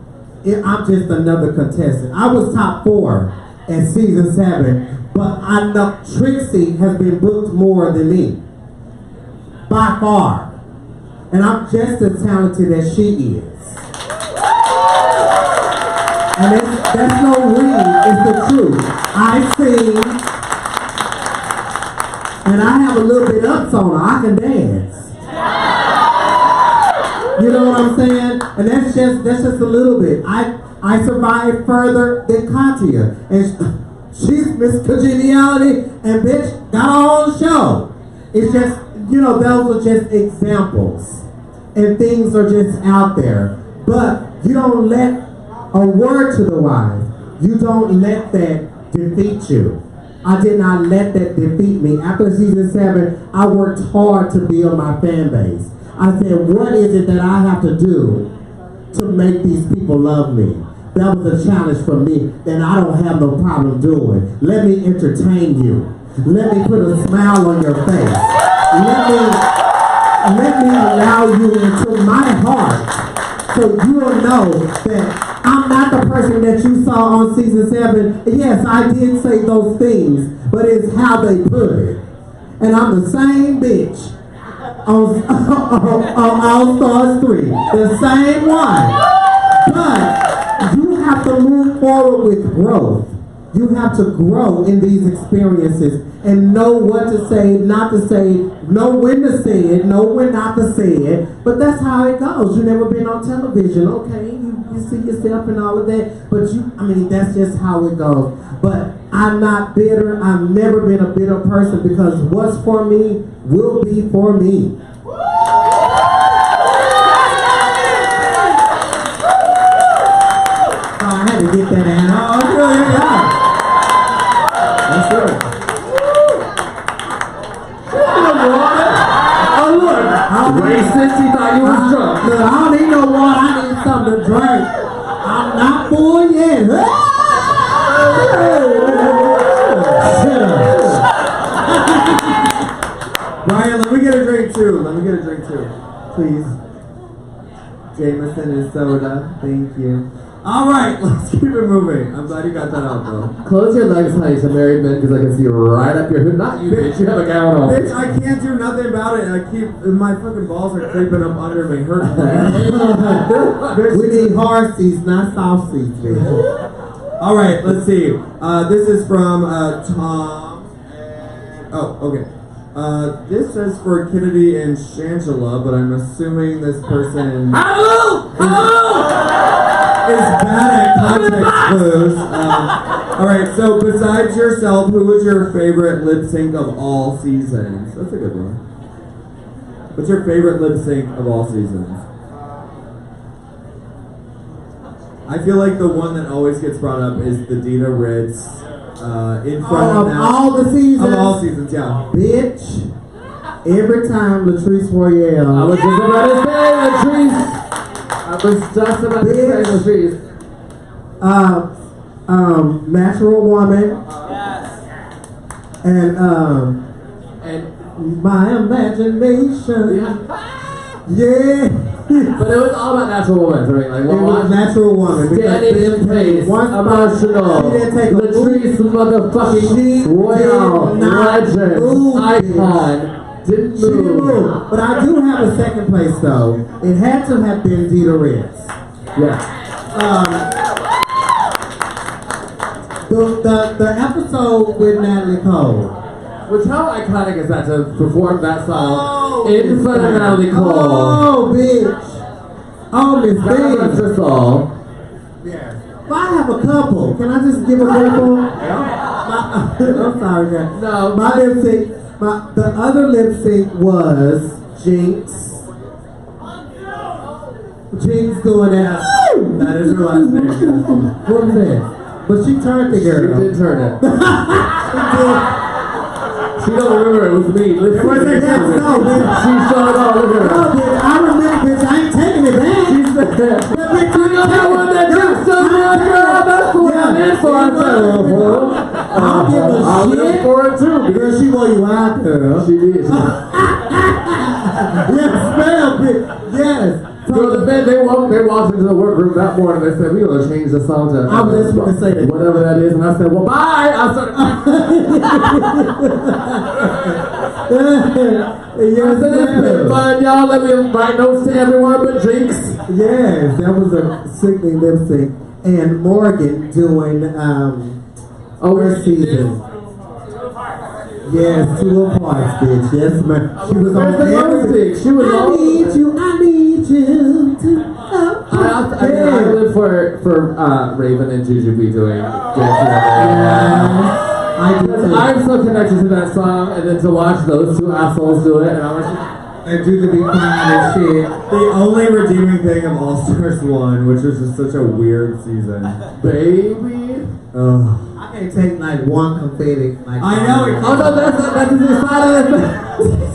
I'm just another contestant. I was top 4 at season 7, but I know Trixie has been booked more than me. By far. And I'm just as talented as she is. And that's no read, it's the truth. I sing, and I have a little bit ups on her. I can dance. You know what I'm saying? And that's just a little bit. I survived further than Katya. And she's Miss Congeniality, and bitch got her own show. It's just, those are just examples. And things are just out there. But you don't let a word to the wise. You don't let that defeat you. I did not let that defeat me. After season 7, I worked hard to build my fan base. I said, what is it that I have to do to make these people love me? That was a challenge for me that I don't have no problem doing. Let me entertain you. Let me put a smile on your face. Let me allow you into my heart so you will know that I'm not the person that you saw on season 7. Yes, I did say those things, but it's how they put it. And I'm the same bitch on All Stars 3. The same one. But you have to move forward with growth. You have to grow in these experiences and know what to say, not to say, know when to say it, know when not to say it. But that's how it goes. You've never been on television. Okay, you see yourself and all of that. But that's just how it goes. But I'm not bitter. I've never been a bitter person because what's for me will be for me. I had to get that out. Oh, really? Yeah. That's right. Oh, look. Racist, he thought you was drunk. Look, I don't need no water. I need something to drink. I'm not full yet. Brian, let me get a drink too. Please. Jameson and soda. Thank you. All right, let's keep it moving. I'm glad you got that out, though. Close your legs, honey, to married men, because I can see right up your hood. Not you, bitch. You have a gown on. Bitch, I can't do nothing about it. My fucking balls are creeping up under me. Hurt me. We need hard seats, not soft seats, bitch. All right, let's see. This is from Tom. Okay. This says for Kennedy and Shangela, but I'm assuming this person is bad at context clues. Alright, so besides yourself, who was your favorite lip sync of all seasons? That's a good one. What's your favorite lip sync of all seasons? I feel like the one that always gets brought up is the Dita Ritz in front of all the seasons? Of all seasons, yeah. Bitch, every time Latrice Royale. I was just about to say Latrice. Natural Woman. Yes. And My Imagination. Yeah. But it was all about Natural Woman for me. Like, It was Natural Woman. Standing in place, emotional, Latrice motherfucking Royale, legend, icon. Didn't move. But I do have a second place though. It had to have been Dita Ritz. Yeah. The episode with Natalie Cole. Which, how iconic is that to perform that song in front of Natalie Cole? Oh, bitch. Oh, Miss That's Big. all. Yeah. Well, I have a couple. Can I just give a couple? I'm sorry, guys. No. My lip sync. The other lip sync was Jinx. Jinx doing that. That is her last name. What was that? But she turned the girl. She did turn it. She don't remember it was me. Listen, It wasn't that, no, bitch. She showed up. Look at No, her. bitch, I remember, bitch, I ain't taking it back. She said, That bitch, you know that one that took so much, girl? That's what I'm in for. I said, I'll give a I'll shit. live for it too. Girl, she wore you out, girl. She did. Yes, ma'am, bitch. Yes. Girl, the bed, they walked into the workroom that morning. They said, we're going to change the song to I was just going to say that. whatever that is. And I said, well, bye. I started Yes, it's been ma'am. fun, y'all. Let me write notes to everyone but Jinx. Yes, that was a sickening lip sync. And Morgan doing her season. Yes, 2 parts, bitch. Yes, man. She was on Where's the everything. music? She was I on. need you to I live for Raven and Jujubee doing dancing. I do too. I'm so connected to that song, and then to watch those two assholes do it, and I was like, And do to be crying and shit. The only redeeming thing of All Stars 1, which was just such a weird season. baby. Ugh. I can't take like one confetti. Like, I know, it Oh no, that's excited.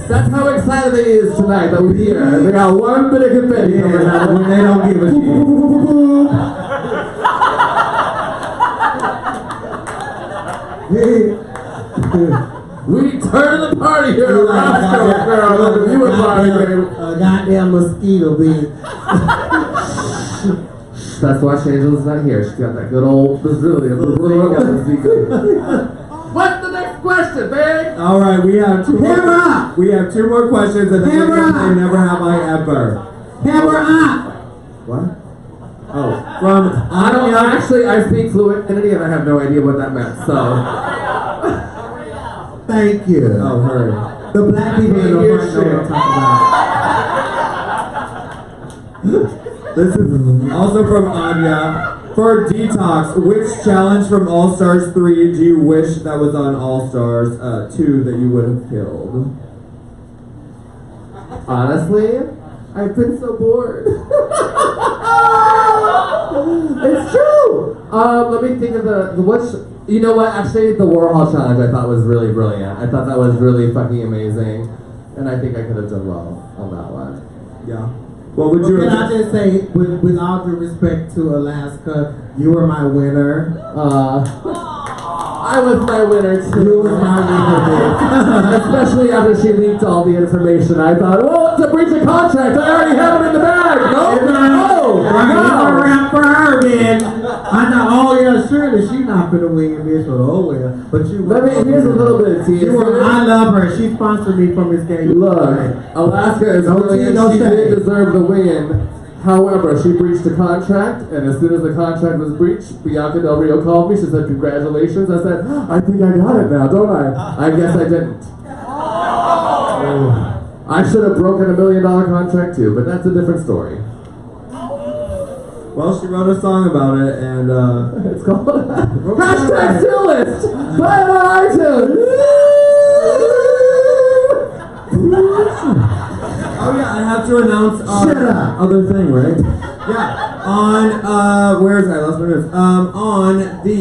That's how excited they is tonight that we're here. They got one bit of confetti coming out. when they don't give a shit. We turn the party here at Roscoe, girl. Like the viewing party, baby. A goddamn mosquito, bitch. That's why Shangela's not here. She's got that good old Brazilian. What's the next question, babe? All right, we have two more. Camera! We have 2 more questions, and then we're Camera! gonna say never have I ever. Camera up! What? Oh, from I don't Anya. actually. I speak fluency, and I have no idea what that meant. So. Thank you. Oh, her. The black people in the Hear front know what I'm talking about. This is also from Anya. For Detox, which challenge from All Stars 3 do you wish that was on All Stars 2 that you would have killed? Honestly, I've been so bored. It's true. Let me think of the which. You know what? Actually, the Warhol challenge I thought was really brilliant. I thought that was really fucking amazing, and I think I could have done well on that one. Yeah. What would you Can I have just say, with all due respect to Alaska, you were my winner. I was my winner too. You was my winner, bitch. Especially after she leaked all the information. I thought, well, it's a breach of contract. I already have it in the bag. No, no. Rap for her, then. I know. Oh yeah, surely she's not gonna win this one. Oh well, but you. Here's a little bit of tea. You were. I love her. She sponsored me from this game. Look, Alaska is brilliant. She did deserve the win. However, she breached a contract, and as soon as the contract was breached, Bianca Del Rio called me. She said, "Congratulations." I said, "I think I got it now, don't I?" I guess I didn't. I should have broken $1 million contract too, but that's a different story. Well, she wrote a song about it, and It's called Hashtag Still List. Play it on iTunes. oh yeah, I have to announce Shut up. other thing, right? Yeah, on where is I lost my notes? On the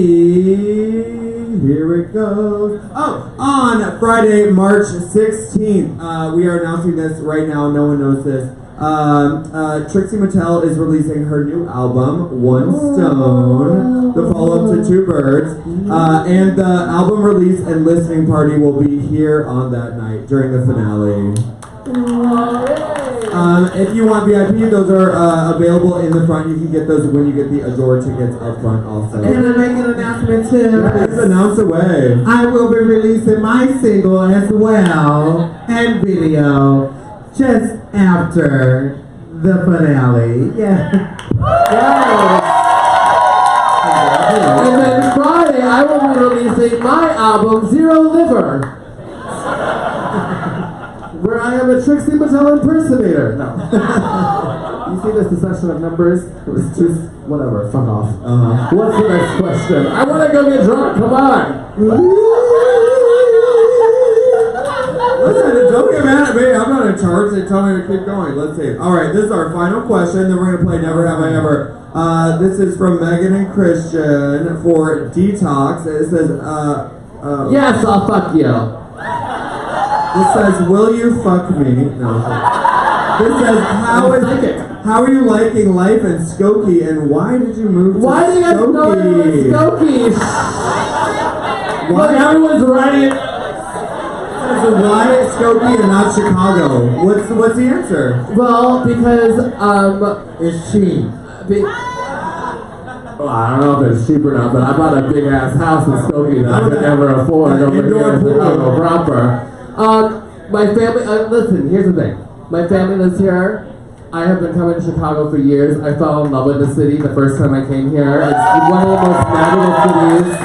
here it goes. Oh, on Friday, March 16th, we are announcing this right now. No one knows this. Trixie Mattel is releasing her new album, One Stone, the follow-up to Two Birds, and the album release and listening party will be here on that night during the finale. If you want VIP, those are available in the front. You can get those when you get the Adore tickets up front also. Can I make an announcement too? Yes, announce away. I will be releasing my single as well and video just after the finale. Yeah. And then Friday, I will be releasing my album, Zero Liver. Where I am a Trixie Mattel impersonator. No. You see this succession of numbers? It was just, whatever, fuck off. What's the next question? I want to go get drunk, come on. Listen, don't get mad at me. I'm not in charge. They tell me to keep going. Let's see. All right, this is our final question. Then we're going to play Never Have I Ever. This is from Megan and Christian for Detox. It says, Yes, I'll fuck you. This says, will you fuck me? No. This says, how are you liking life in Skokie, and why did you move to Why do you guys know Skokie? Skokie? Look, everyone's writing. Why Skokie and not Chicago? What's the answer? Well, because It's cheap. Well, I don't know if it's cheap or not, but I bought a big ass house in Skokie that I could never afford over here in Chicago proper. My family. Listen, here's the thing. My family lives here. I have been coming to Chicago for years. I fell in love with the city the first time I came here. It's one of the most magical cities.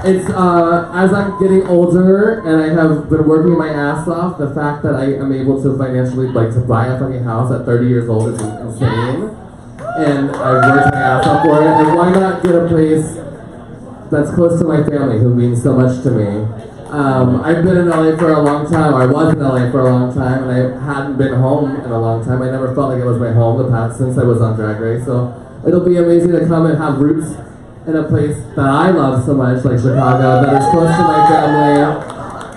It's as I'm getting older and I have been working my ass off, the fact that I am able to financially to buy a fucking house at 30 years old is insane. And I've worked my ass off for it. And why not get a place that's close to my family who means so much to me? I've been in LA for a long time, or I was in LA for a long time, and I hadn't been home in a long time. I never felt like it was my home since I was on Drag Race. So it'll be amazing to come and have roots in a place that I love so much, like Chicago, that is close to my family,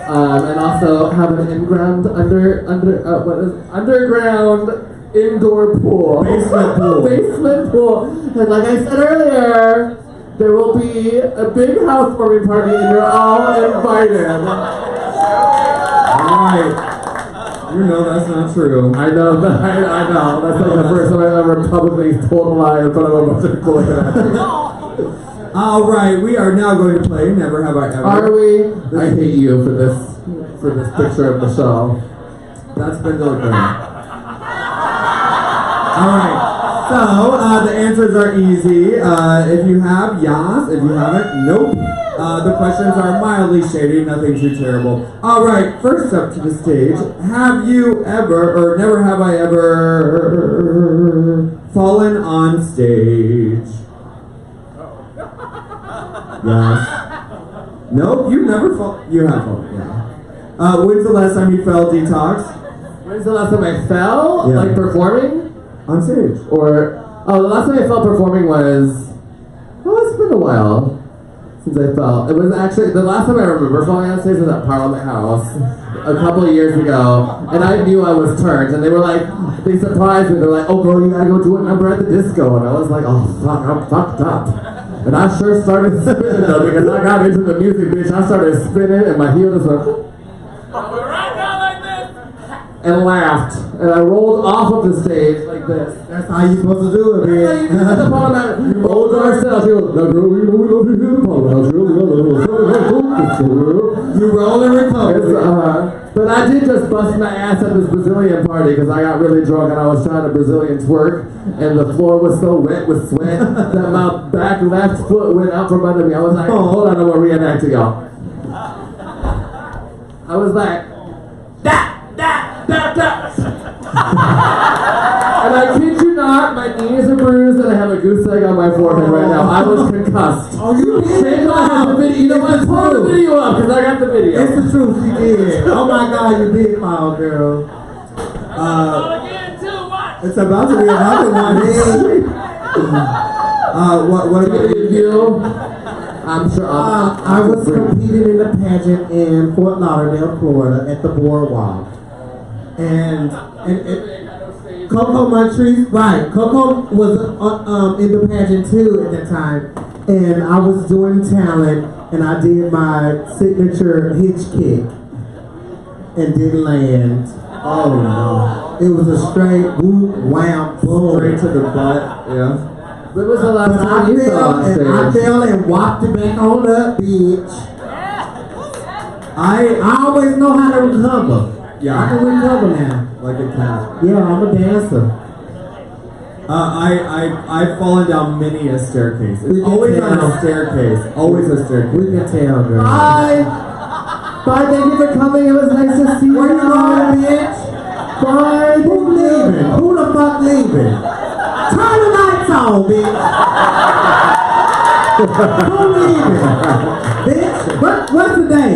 and also have an underground indoor pool. Basement pool. And like I said earlier, there will be a big housewarming party and you're all invited. Alright. You know that's not true. I know. That's like the first time I've ever publicly told a lie in front of a bunch of people looking at me. Alright, we are now going to play Never Have I Ever. Are we? I hate you for this picture of Michelle. That's been delivered. Alright, so the answers are easy. If you have, yes. If you haven't, nope. The questions are mildly shady, nothing too terrible. Alright, first up to the stage. Have you ever, or never have I ever, fallen on stage? Yes. Nope, you've never fallen. You have fallen, yeah. When's the last time you fell, Detox? When's the last time I fell? Yeah. Like performing? On stage. The last time I fell performing was, it's been a while since I fell. It was actually, the last time I remember falling on stage was at Parliament House a couple of years ago, and I knew I was turned, and they surprised me, they're like, oh girl, you gotta go do a number at the disco, and I was like, oh fuck, I'm fucked up. And I sure started spinning though, because I got into the music, bitch. I started spinning, and my heel just went, and laughed, and I rolled off of the stage like this. That's how you supposed to do it, man. You rolled ourselves. She goes, no, girl, we know we love you here in the Parliament House. You roll and recover. But I did just bust my ass at this Brazilian party because I got really drunk and I was trying to Brazilian twerk, and the floor was so wet with sweat that my back left foot went out from under me. I was like, oh, hold on, I'm gonna reenact to y'all. I was like, da. And I kid you not, my knees are bruised and I have a goose egg on my forehead right now. I was concussed. Oh, you did? Shayla has the video. You know what? Pull the video up because I got the video. It's the truth, you did. Oh my God, you did fall, girl. It's about to be another one. What about you? I'm sure. I was competing in a pageant in Fort Lauderdale, Florida, at the Boardwalk, and Coco Montrese, right? Coco was in the pageant too at that time, and I was doing talent, and I did my signature hitch kick, and didn't land. Oh no! It was a straight whoop, wham, boom, straight to the butt? Yeah. When was the last time you saw on stage? I fell and walked it back on up, bitch. I always know how to recover. Yeah. I can recover now. Like a cat. Yeah, I'm a dancer. I've fallen down many a staircase. It's We can always on tell. a staircase. Always a staircase. We can tell, girl. Bye, thank you for coming. It was nice to see you. Where you going, bitch? Bye. Who leaving? Who the fuck leaving? Turn the lights on, bitch. Who leaving? Bitch, what's the day?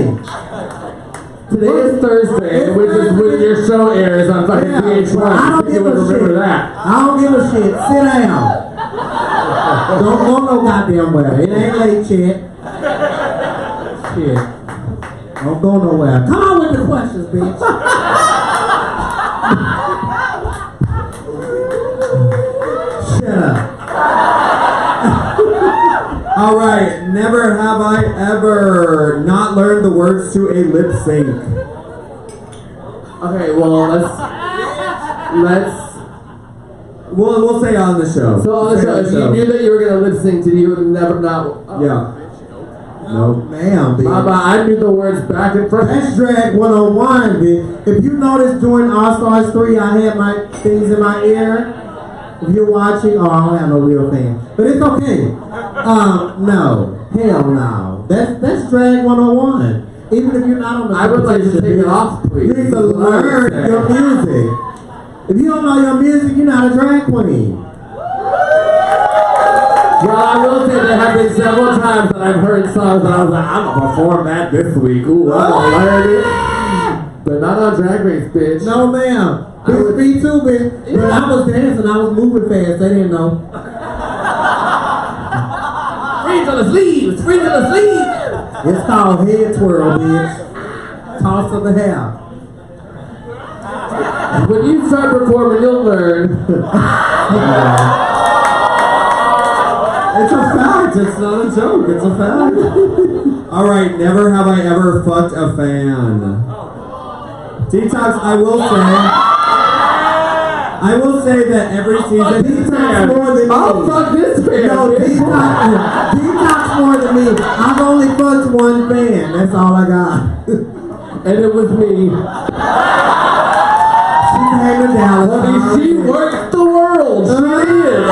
Today is Thursday, which is when your show airs on fucking VH1. I don't give a remember shit. that. I don't give a shit. Sit down. Don't go no goddamn where. It ain't late yet. Shit. Don't go nowhere. Come on with the questions, bitch. Shut up. All right, never have I ever not learned the words to a lip sync. Okay, well, let's. We'll say on the show. So on the show, if you knew that you were gonna lip sync, you would never not. Yeah. No. Damn, bitch. Mama, I knew the words back and front. That's drag 101, bitch. If you notice during All Stars 3, I had my things in my ear. If you're watching, oh, I don't have no real fan. But it's okay. No. Hell no. That's drag 101. Even if you're not on the I would like to take it off, please. You need to learn your music. If you don't know your music, you're not a drag queen. Well, I will say there have been several times that I've heard songs that I was like, I'm gonna perform that this week. Ooh, I'm gonna learn it. But not on Drag Race, bitch. No, ma'am. Bitch, me too, bitch. When I was dancing, I was moving fast. They didn't know. Springs on the sleeves! Springs on the sleeves! It's called head twirl, bitch. Toss of the hair. When you start performing, you'll learn. It's a fact. It's not a joke. It's a fact. All right. Never have I ever fucked a fan. Detox. I will say that every season. Detox more than me. I'll fuck this fan. No, detox more than me. I've only fucked one fan. That's all I got. And it was me. She came to Dallas. Honey, she works the world. She is.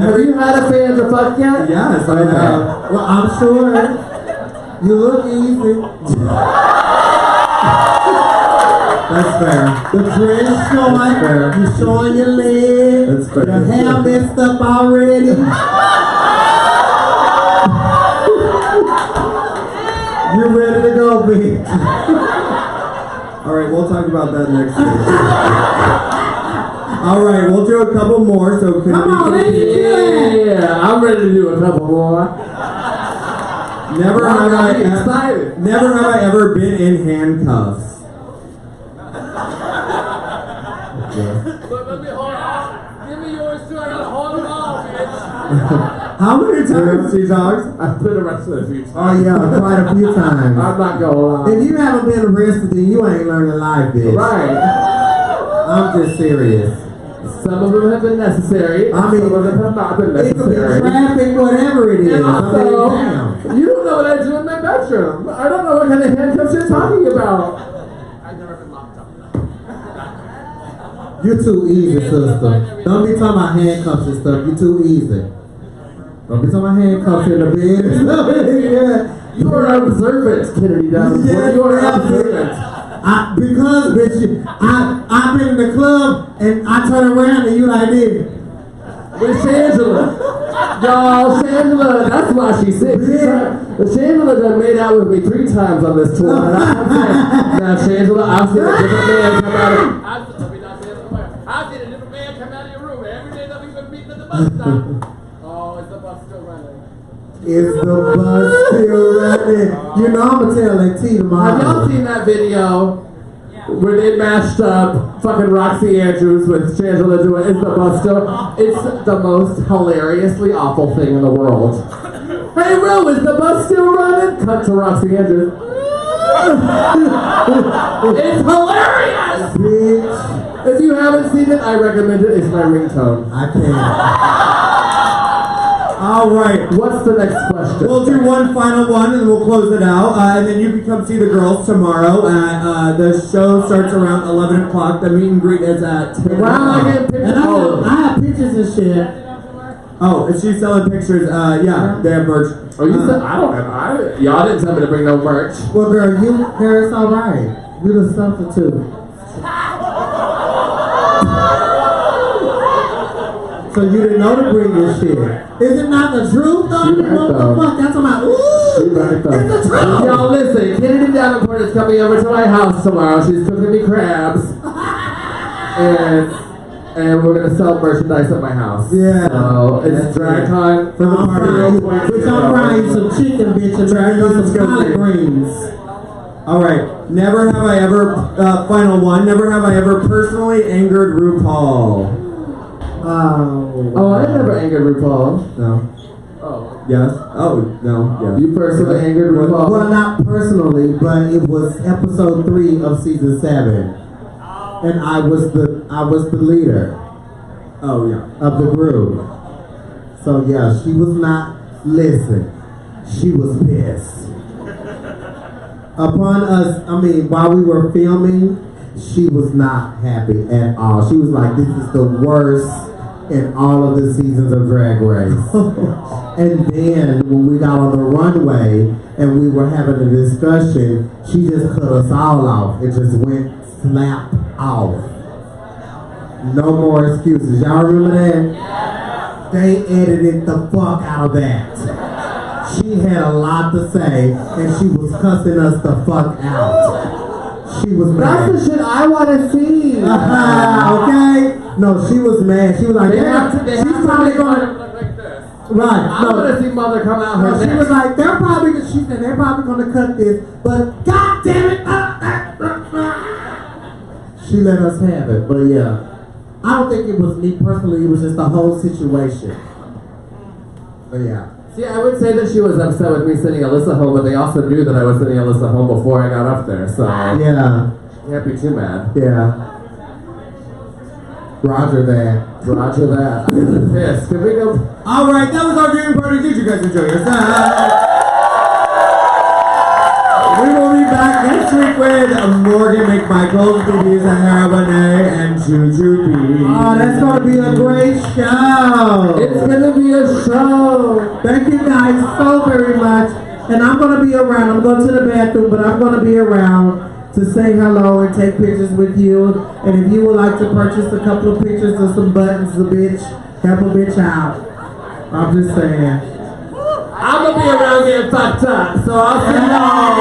Have you had a fan to fuck yet? Yes, I have. Well, I'm sure. You look easy. That's fair. The dress showing. You showing your leg. That's fair. Your hair messed up already. You're ready to go, bitch. All right, we'll talk about that next week. All right, we'll do a couple more. So Come on, ladies. Yeah, I'm ready to do a couple more. Never have I excited. never have I ever been in handcuffs. Give me yours too. I gotta hold them all, bitch. How many times, Detox? I've been arrested a few times. Oh, yeah, quite a few times. I'm not gonna lie. If you haven't been arrested, then you ain't learning life, bitch. Right. I'm just serious. Some of them have been necessary. I mean, some of them have not been It could be necessary. traffic, whatever it is. And I mean, also, damn. you don't know what I do in my bedroom. I don't know what kind of handcuffs you're talking about. I've never been locked up. You're too easy, sister. Don't be talking about handcuffs and stuff. You're too easy. Don't be talking about handcuffs in the bed. Yeah. You are observant, Kennedy Davenport. Yeah, You are yeah, observant. Because, bitch, I've been in the club and I turn around and you like this. With Shangela. Y'all, Shangela, that's why she's sick. Shangela done made out with me 3 times on this tour. And I'm saying, now, Shangela, I've seen a different man come out of... I've seen a different man come out of your room every day that we've been meeting at the bus stop. Oh, is the bus still running? Is the bus still running? You know I'm gonna tell that T tomorrow. Have y'all seen that video where they mashed up fucking Roxy Andrews with Shangela doing Is the Bus Still? It's the most hilariously awful thing in the world. Hey Ru, is the bus still running? Cut to Roxy Andrews. It's hilarious! Bitch, If you haven't seen it, I recommend it. It's my ringtone. I can't. All right. What's the next question? We'll do one final one and we'll close it out. And then you can come see the girls tomorrow. The show starts around 11 o'clock. The meet and greet is at 10 Wow, I o'clock. get pictures. And I have pictures and shit. Oh, and she's selling pictures. Yeah, they have merch. Oh, you said I don't have. Y'all didn't tell me to bring no merch. Well, girl, it's all right. You're the substitute. So you didn't know to bring your shit. Is it not the truth, though? She right, What the though. fuck? That's about, ooh, She right, though. it's the truth. Y'all listen, Kennedy Davenport is coming over to my house tomorrow. She's cooking me crabs. And and we're gonna sell merchandise at my house. Yeah. So it's drag time for the party. Which I'm frying some chicken, bitch, and some collard greens. Alright, never have I ever, final one, never have I ever personally angered RuPaul. Oh, I never angered RuPaul. No. Oh. Yes? Oh, no, yes. You personally angered RuPaul? Well, not personally, but it was episode 3 of season 7. And I was the leader. Oh, yeah. Of the group. So yeah, she was not, listen, she was pissed. Upon us, while we were filming, she was not happy at all. She was like, this is the worst in all of the seasons of Drag Race. And then when we got on the runway and we were having a discussion, she just cut us all off. It just went slap off. No more excuses. Y'all remember that? They edited the fuck out of that. She had a lot to say, and she was cussing us the fuck out. She was mad. That's the shit I want to see. Okay? No, she was mad. She was like, she's probably going to look like this. Right. I want to see mother come out her She neck. was like, she said, they're probably going to cut this, but god damn it. She let us have it, but yeah. I don't think it was me personally, it was just the whole situation. But yeah. See, I would say that she was upset with me sending Alyssa home, but they also knew that I was sending Alyssa home before I got up there, so Yeah. can't be too mad. Yeah. Roger that. Roger that. I'm pissed. Can we go? Alright, that was our viewing party. Did you guys enjoy yourself? We will be back next week with Morgan McMichael, Phoebe Zahara Bonet, and Juju B. Oh, that's going to be a great show. It's gonna be a show. Thank you guys so very much. And I'm going to be around. I'm going to the bathroom, but I'm going to be around to say hello and take pictures with you. And if you would like to purchase a couple of pictures of some buttons, help a bitch out. I'm just saying. I'm gonna be around getting fucked up, so I'll see y'all.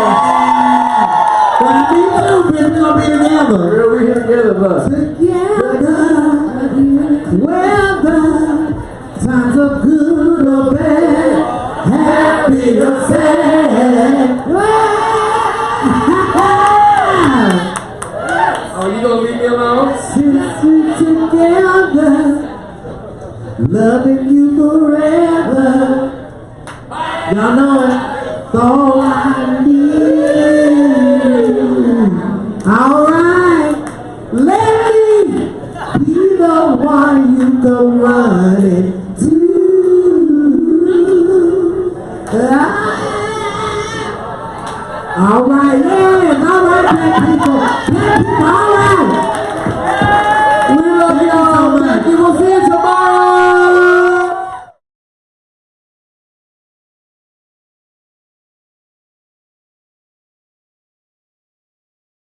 Well, me too, bitch. We're going to be together. We're over here together, look. Together, whether times are good or bad, happy or sad. Oh, you gonna leave me alone? Since we're together, loving you forever. Y'all know it. That's all I need. Alright, let me be the one you go running to. Alright, yes, alright, black people, alright.